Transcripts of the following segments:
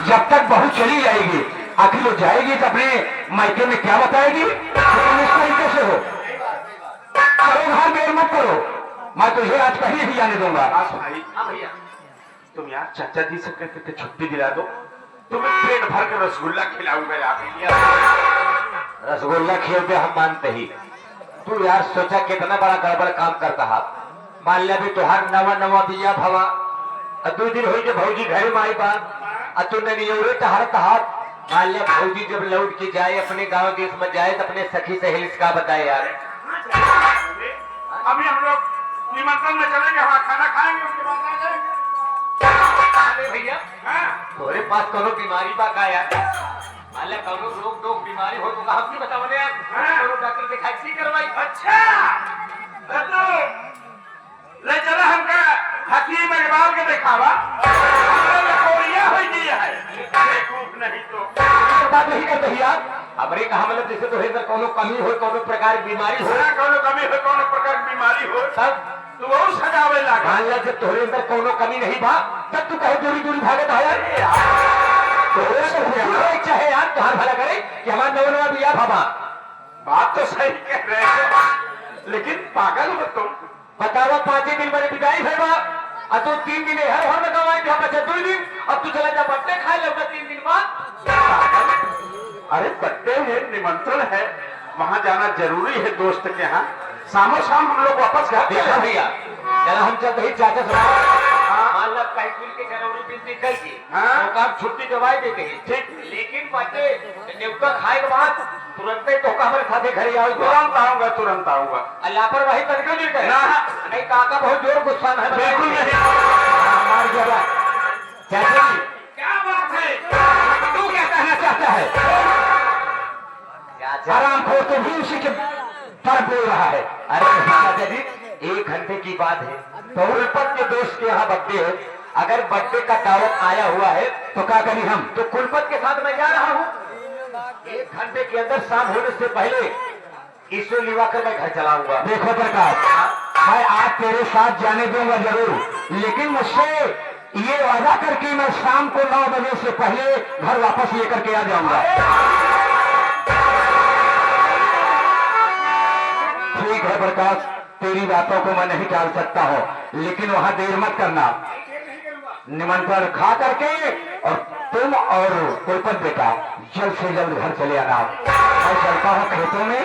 जब तक बहू चली जाएगी, आखिर वो जाएगी तो अपने मायके में क्या बताएगी? तुम इस तरीके से हो, करो घर देर मत करो, मैं तुझे आज कहीं नहीं जाने दूंगा। भाई भैया तुम यार चाचा जी से कहते थे छुट्टी दिला दो, तुम्हें पेट भर के रसगुल्ला खिलाऊंगा यार। रसगुल्ला खेलते हम मानते ही, तू यार सोचा कितना बड़ा गड़बड़ काम करता है। मान लिया भी तुहार नवा नवा बिया भवा 2 दिन हुई भौजी घर में आई बात तुमने नहीं तहार तहार। मान लिया भौजी जब लौट के जाए अपने गांव देश में जाए तो अपने सखी सहेली का बताए यार। अभी हम लोग निमंत्रण में चलेंगे, वहाँ खाना खाएंगे, उसके बाद आ जाएंगे। भैया तुम्हारे पास कोनो बीमारी बा का यार? मान लिया कोनो रोग डोग बीमारी हो तो हम नहीं बताओ यार, कोनो डॉक्टर दिखाई सी करवाई। अच्छा ले चला हमका हकीम इकबाल के दिखावा, नहीं तो बात नहीं करते यार। हमरे कहा मतलब जैसे तो है कोनो कमी हो, कोनो प्रकार की बीमारी हो, कोनो कमी हो, कोनो प्रकार की बीमारी हो, सब तू और सजावे लगा। मान लिया जब तोहरे अंदर कोनो कमी नहीं बा तब तू कहे दूरी दूरी भागत है यार। चाहे यार तुहार भला करे कि हमारा नवा नवा बिया भाबा। बात तो सही कह रहे हो, लेकिन पागल हो तुम। बतावा 5 दिन मेरे विदाई है बा, और तू 3 दिन हर घर में कमाई था, बचा 2 दिन, अब तू चला जा बर्थडे खाए लगा 3 दिन बाद। अरे बर्थडे है, निमंत्रण है, वहाँ जाना जरूरी है दोस्त के यहाँ। शामो शाम हम लोग वापस घर देखा भैया चला हम चलते ही चाचा सुना मान लो कहीं स्कूल के जनवरी 20 दिन कल की हाँ? छुट्टी दवाई देते हैं ठीक, लेकिन बच्चे न्योता खाए के बाद तुरंत ही तो हमारे साथ घर आओ। तुरंत आऊंगा, तुरंत आऊंगा। लापरवाही कर क्यों नहीं करे? नहीं काका बहुत जोर गुस्सा है। बिल्कुल नहीं। हमार जगह चाचा जी क्या बात है? तू क्या कहना चाहता है? आराम को तो भी उसी के पर बोल रहा है। अरे चाचा जी 1 घंटे की बात है, तो कुलपत के दोस्त के यहाँ बर्थडे है, अगर बर्थडे का दावत आया हुआ है तो क्या करें हम? तो कुलपत के साथ मैं जा रहा हूँ। 1 घंटे के अंदर शाम होने से पहले ईश्वर लिवा कर मैं घर चलाऊंगा। देखो प्रकाश, मैं आज तेरे साथ जाने दूंगा जरूर, लेकिन मुझसे ये वादा करके मैं शाम को 9 बजे से पहले घर वापस लेकर के आ जाऊंगा। ठीक है प्रकाश, तेरी बातों को मैं नहीं टाल सकता हूँ, लेकिन वहां देर मत करना। निमंत्रण खा करके और तुम और कुलपत बेटा जल्द से जल्द घर चले आना। मैं चलता हूँ खेतों में,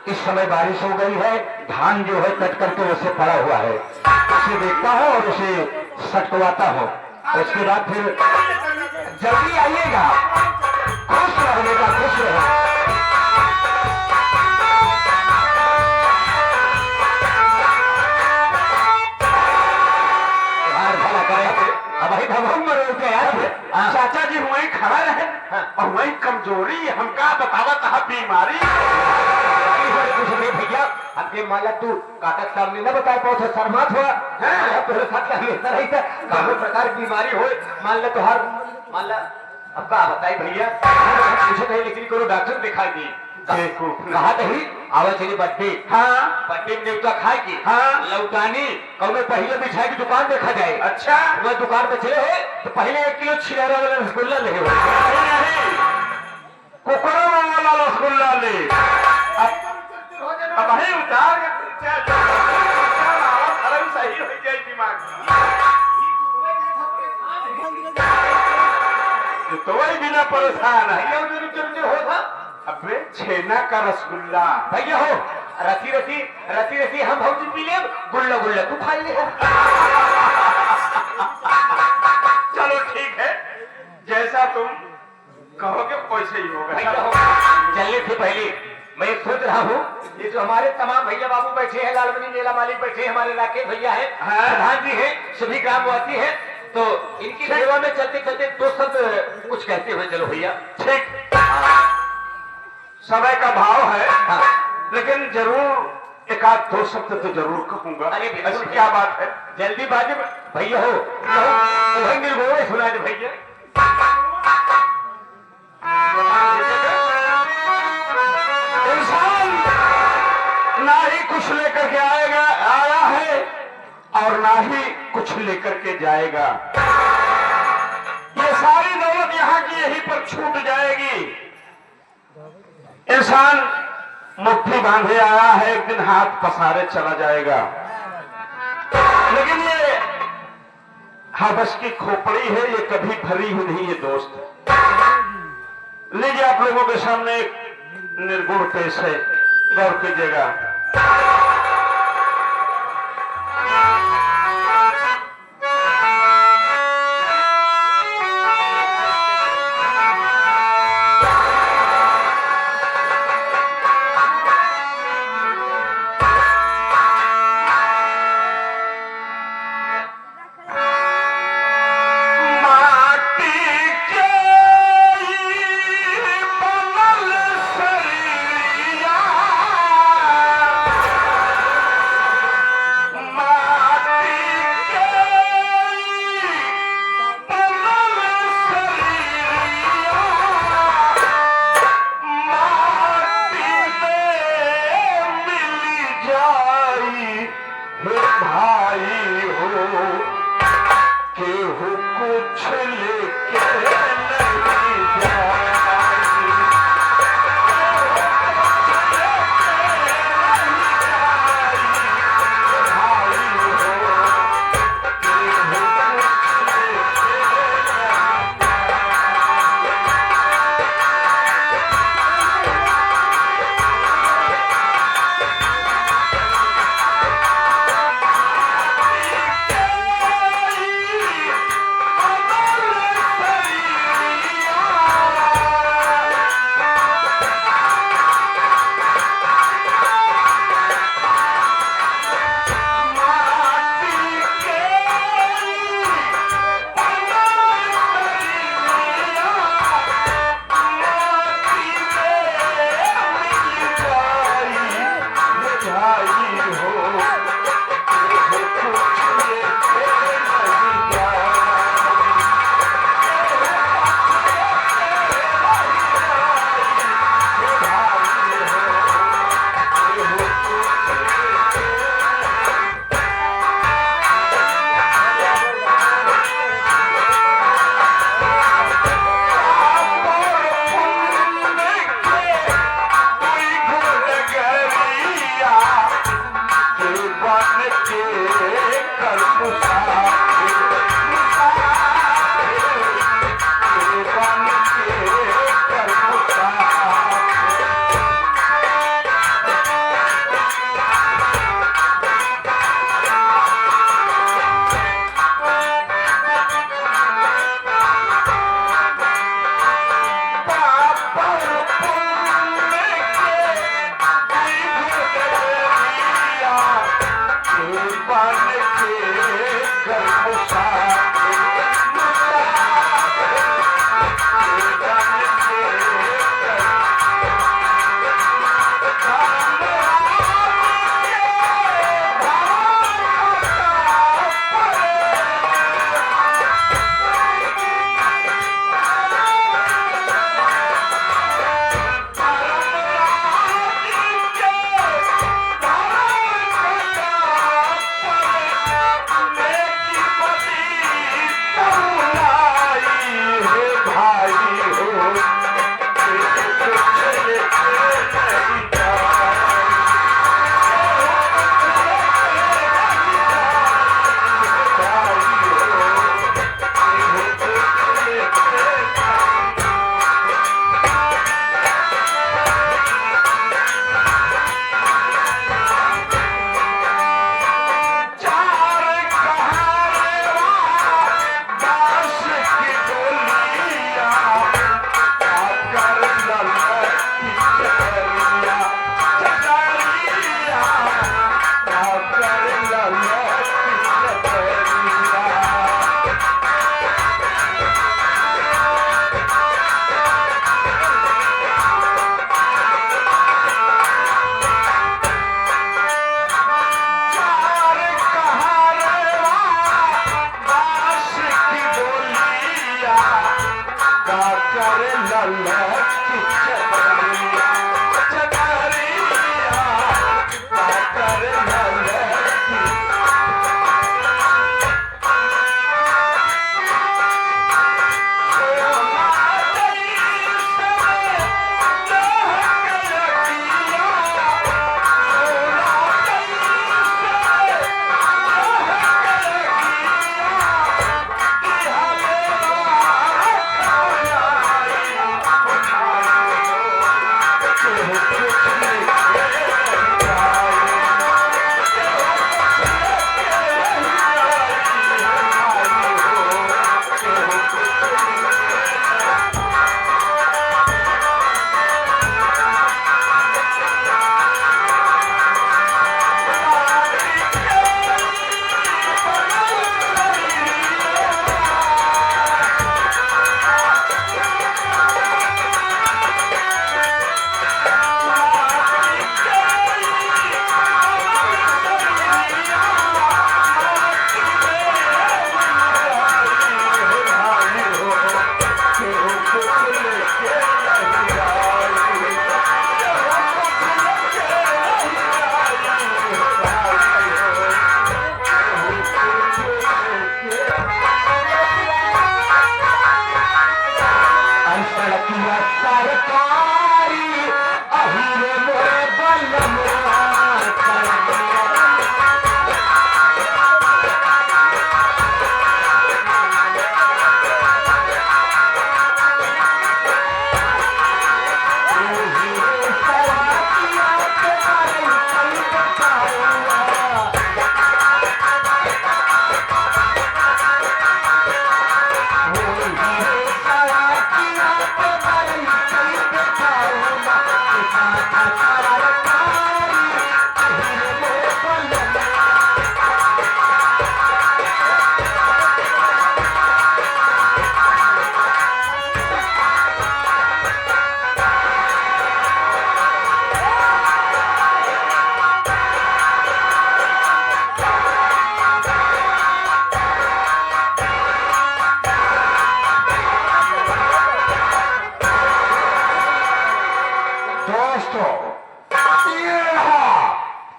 इस समय बारिश हो गई है, धान जो है कट करके उसे पड़ा हुआ है, उसे देखता हूँ और उसे सटकवाता हूँ। उसके बाद फिर जल्दी आइएगा। खुश रहो बेटा, खुश रहो। चाचा जी वहीं खड़ा रहे और वहीं कमजोरी हमका बतावा था बीमारी। कुछ नहीं भैया, हमके माला तू काका सामने न बता पाओ तो शर्मात हुआ तेरे साथ क्या लेता रही था, कानून प्रकार की बीमारी हो। मान लो तो हर मान ला अब का बताई भैया, पूछे कहीं लेकिन कोनो डॉक्टर दिखाई दी कहा नहीं आवाज चली बर्थडे। हाँ बर्थडे में न्योता खाए की। हाँ लौटानी कौन पहले मिठाई की दुकान देखा जाए। अच्छा वह दुकान पे चले हो तो पहले 1 किलो छिलौरा वाला रसगुल्ला ले कुकड़ा वाला रसगुल्ला ले। अब भाई उतार सही हो जाए दिमाग। तो वही बिना परेशान है होगा। अबे छेना का रसगुल्ला भैया हो रसी रसी रसी रसी हम भौजी पी ले, गुल्ला गुल्ला तू खा ले। चलो ठीक है, जैसा तुम कहोगे वैसे ही होगा। भैया हो चलने से पहले मैं सोच रहा हूँ, ये जो हमारे तमाम भैया बाबू बैठे हैं, लालमनी मेला मालिक बैठे हैं, हमारे राकेश भैया है, प्रधान जी है, सभी ग्रामवासी है, तो इनकी सेवा में चलते चलते 2 शब्द कुछ कहते हुए चलो भैया। ठीक समय का भाव है। हाँ। लेकिन जरूर 1-2 शब्द तो जरूर कहूंगा। अरे ऐसी क्या बात है? जल्दीबाजी में भैया हो निर्भय सुना दे भैया। इंसान ना ही कुछ लेकर के आया है और ना ही कुछ लेकर के जाएगा। ये सारी दौलत यहाँ छूट जाएगी। इंसान मुट्ठी बांधे आया है, एक दिन हाथ पसारे चला जाएगा। लेकिन ये हबस की खोपड़ी है, ये कभी भरी ही नहीं है दोस्त। लीजिए आप लोगों के सामने एक निर्गुण पेश है, गौर कीजिएगा।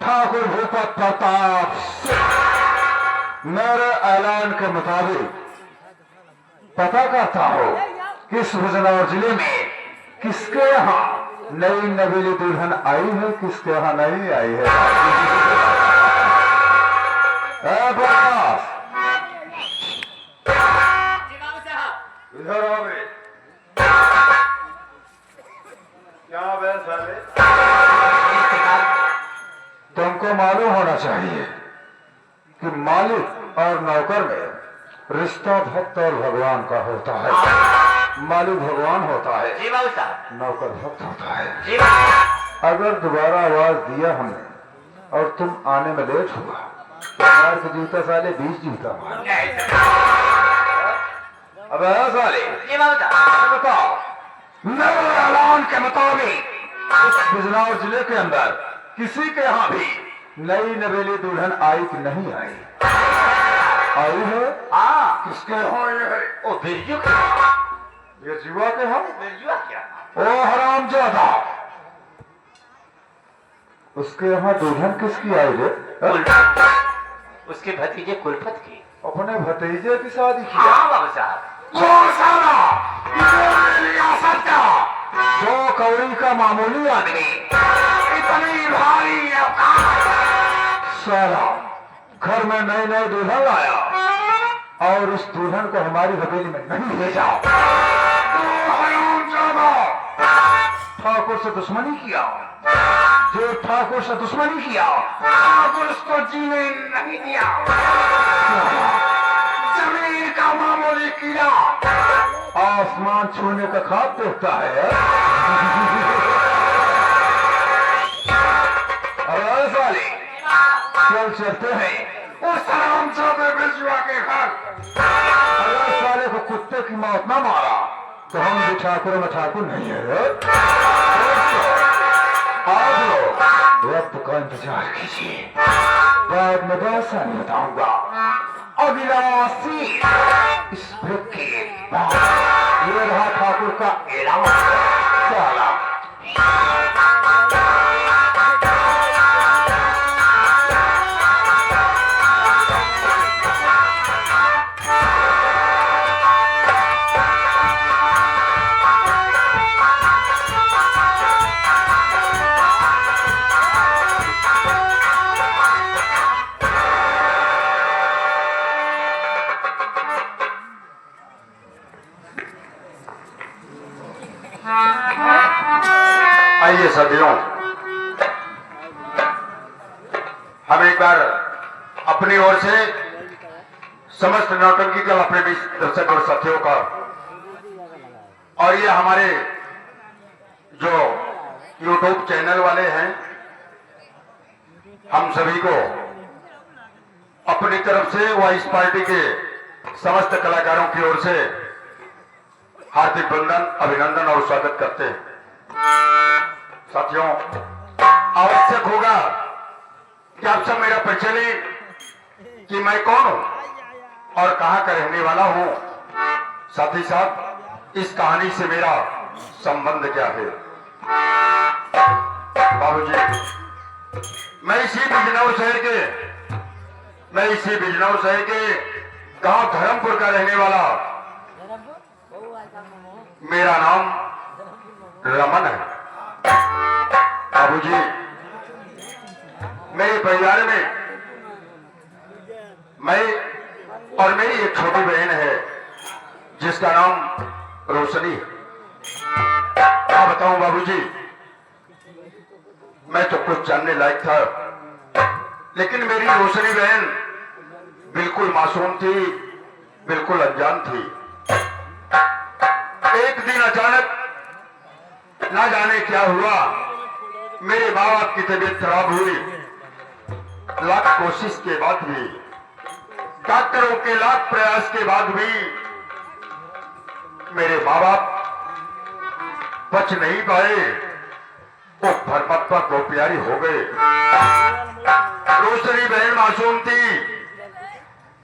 ठाकुर भूपत प्रताप सिंह मेरे ऐलान के मुताबिक पता करता हूँ किस बिजनौर जिले में किसके यहाँ नई नवेली दुल्हन आई है, किसके यहाँ नहीं आई है। बस इधर आओ बे। क्या वैसा है? तुमको मालूम होना चाहिए कि मालिक और नौकर में रिश्ता भक्त और भगवान का होता है। मालिक भगवान होता है, जी बाबू साहब। नौकर भक्त होता है। जी बाबू। अगर दोबारा आवाज दिया हमने और तुम आने में लेट हुआ तो मार के जूता साले 20 जूता मार। अब साले जी बाबू साहब। बताओ, मेरे ऐलान के मुताबिक इस बिजनौर जिले के अंदर किसी के यहाँ भी नई नवेली दुल्हन आई कि नहीं आई? आई है? हाँ। किसके यहाँ ये है? ओ बिरजू ये जीवा के यहाँ? बिरजुआ क्या? ओ हरामजादा, उसके यहाँ दुल्हन किसकी आई रे? उसके भतीजे कुलफत की। अपने भतीजे की शादी की? हाँ बाबू साहब। दो कौड़ी का मामूली आदमी इतनी भारी साला घर में नए नए दुल्हन लाया और उस दुल्हन को हमारी हवेली में नहीं भेजा। ठाकुर से दुश्मनी किया, जो ठाकुर से दुश्मनी किया ठाकुर उसको जीने नहीं दिया। जमीन का मामूली कीड़ा आसमान छूने का ख्वाब देखता है। अरे साले चल चलते हैं उस हरामजादे बिरजुआ के घर। अगर साले को कुत्ते की मौत ना मारा तो हम भी ठाकुर में ठाकुर नहीं है। आप लोग वक्त का इंतजार कीजिए, बाद में बहुत सारी बताऊंगा। अगला सीन इस ब्रेक के बाद ये रहा ठाकुर का ऐलान। साला आइए सदियों, हम एक बार अपनी ओर से समस्त नौटंकी दल अपने बीच दर्शक और साथियों का और ये हमारे जो YouTube चैनल वाले हैं, हम सभी को अपनी तरफ से व इस पार्टी के समस्त कलाकारों की ओर से हार्दिक वंदन, अभिनंदन और स्वागत करते हैं। साथियों, आवश्यक होगा कि आप सब मेरा परिचय लें कि मैं कौन हूं और कहां का रहने वाला हूं, साथ ही साथ इस कहानी से मेरा संबंध क्या है। बाबूजी, मैं इसी बिजनौर शहर के गांव धर्मपुर का रहने वाला, मेरा नाम रमन है। बाबूजी, मेरे परिवार में मैं और मेरी एक छोटी बहन है जिसका नाम रोशनी है। क्या बताऊं बाबूजी, मैं तो कुछ जानने लायक था, लेकिन मेरी रोशनी बहन बिल्कुल मासूम थी, बिल्कुल अनजान थी। एक दिन अचानक ना जाने क्या हुआ, मेरे माँ बाप की तबीयत खराब हुई। लाख कोशिश के बाद भी, डॉक्टरों के लाख प्रयास के बाद भी मेरे माँ बाप बच नहीं पाए, वो परमात्मा को प्यारी हो गए। रोशनी बहन मासूम थी,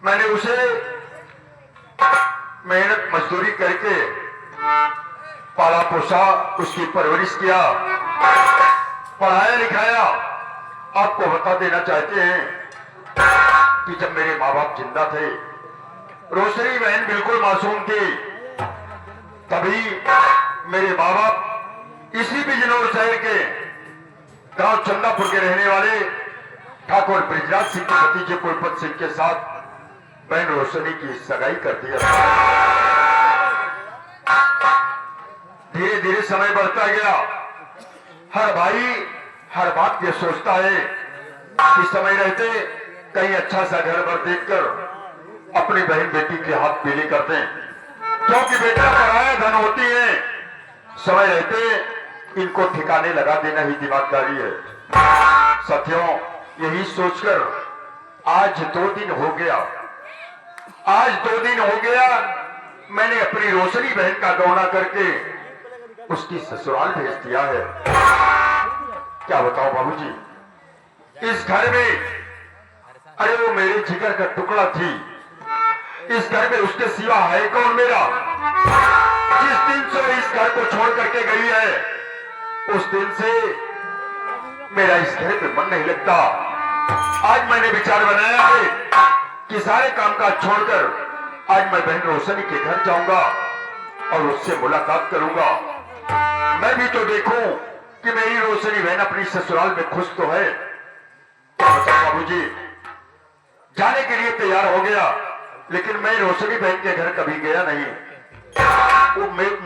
मैंने उसे मेहनत मजदूरी करके पाला पोसा, उसकी परवरिश किया, पढ़ाया लिखाया। आपको बता देना चाहते हैं कि जब मेरे माँ बाप जिंदा थे, रोशनी बहन बिल्कुल मासूम थी, तभी मेरे माँ बाप इसी बिजनौर शहर के गांव चंदापुर के रहने वाले ठाकुर ब्रिजराज सिंह के भतीजे कुलपत सिंह के साथ बहन रोशनी की सगाई कर दिया। धीरे धीरे समय बढ़ता गया। हर भाई हर बात ये सोचता है कि समय रहते कहीं अच्छा सा घर भर देखकर अपनी बहन बेटी के हाथ पीले कर दें, क्योंकि बेटा पराया धन होती है। समय रहते इनको ठिकाने लगा देना ही दिमागदारी है। साथियों, यही सोचकर आज 2 दिन हो गया, मैंने अपनी रोशनी बहन का गौना करके उसकी ससुराल भेज दिया है। क्या बताओ बाबूजी, इस घर में, अरे वो मेरे जिगर का टुकड़ा थी, इस घर में उसके सिवा है कौन मेरा। जिस दिन से इस घर को छोड़ करके गई है, उस दिन से मेरा इस घर पे मन नहीं लगता। आज मैंने विचार बनाया है कि सारे कामकाज छोड़कर आज मैं बहन रोशनी के घर जाऊंगा और उससे मुलाकात करूंगा। मैं भी तो देखूं कि मेरी रोशनी बहन अपनी ससुराल में खुश तो है। बाबूजी, जाने के लिए तैयार हो गया, लेकिन मैं रोशनी बहन के घर कभी गया नहीं।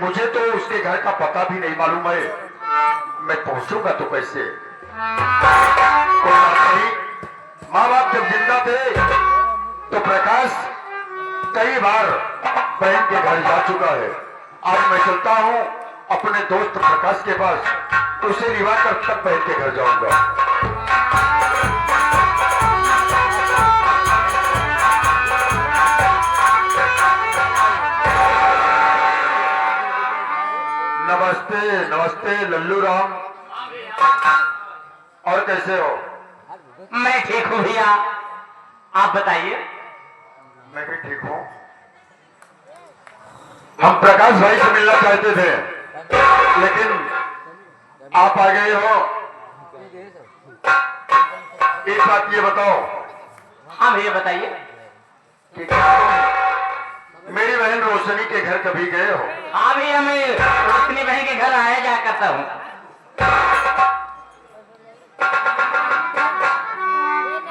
मुझे तो उसके घर का पता भी नहीं मालूम है। मैं पहुंचूंगा तो कैसे? कोई बात नहीं, माँ बाप जब जिंदा थे तो प्रकाश कई बार बहन के घर जा चुका है। आज मैं चलता हूँ अपने दोस्त प्रकाश के पास, उसे निभा कर तब बहन के घर जाऊंगा। नमस्ते नमस्ते लल्लू राम, और कैसे हो? मैं ठीक हूँ भैया, आप बताइए। मैं भी ठीक हूँ। हम प्रकाश भाई से मिलना चाहते थे, लेकिन आप आ गए हो। एक बात ये बताओ। हाँ भैया बताइए। कि क्या तुम मेरी बहन रोशनी के घर कभी गए हो? हाँ भैया, मैं रोशनी बहन के घर आया जाया करता हूँ।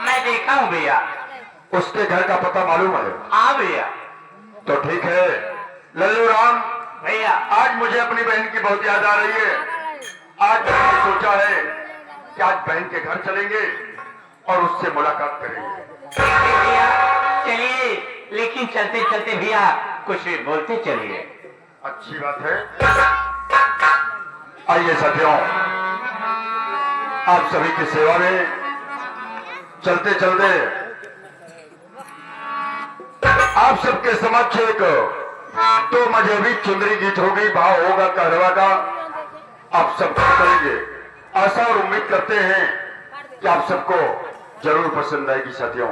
मैं देखा हूँ भैया। उसके घर का पता मालूम है? हाँ भैया। तो ठीक है लल्लू राम भैया, आज मुझे अपनी बहन की बहुत याद आ रही है। आज मैंने सोचा है कि आज बहन के घर चलेंगे और उससे मुलाकात करेंगे। भैया चलिए, लेकिन चलते चलते भैया कुछ बोलते चलिए। अच्छी बात है। आइए साथियों, आप सभी की सेवा में चलते चलते आप सबके समक्ष एक तो मजहबी चुंदरी गीत होगी, भाव होगा कहरवा का, आप सब करेंगे। आशा और उम्मीद करते हैं कि आप सबको जरूर पसंद आएगी साथियों।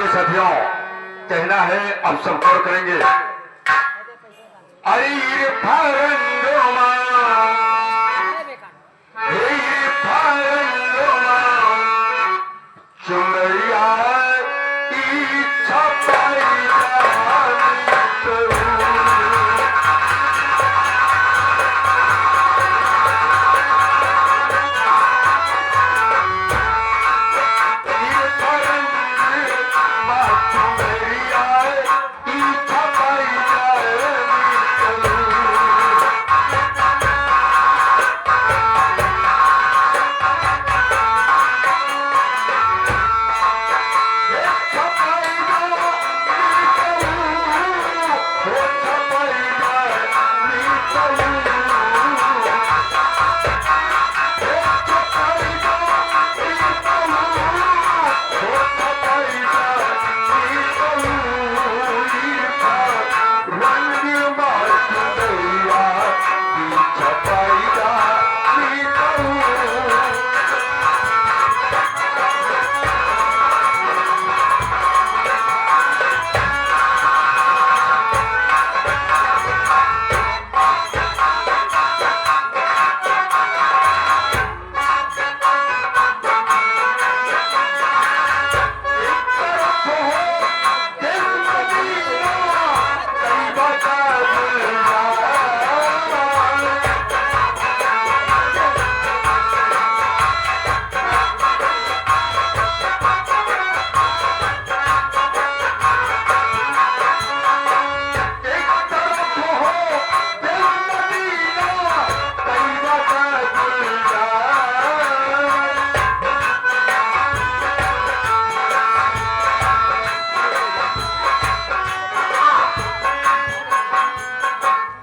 साथियों, कहना है अब सब गौर करेंगे। अरे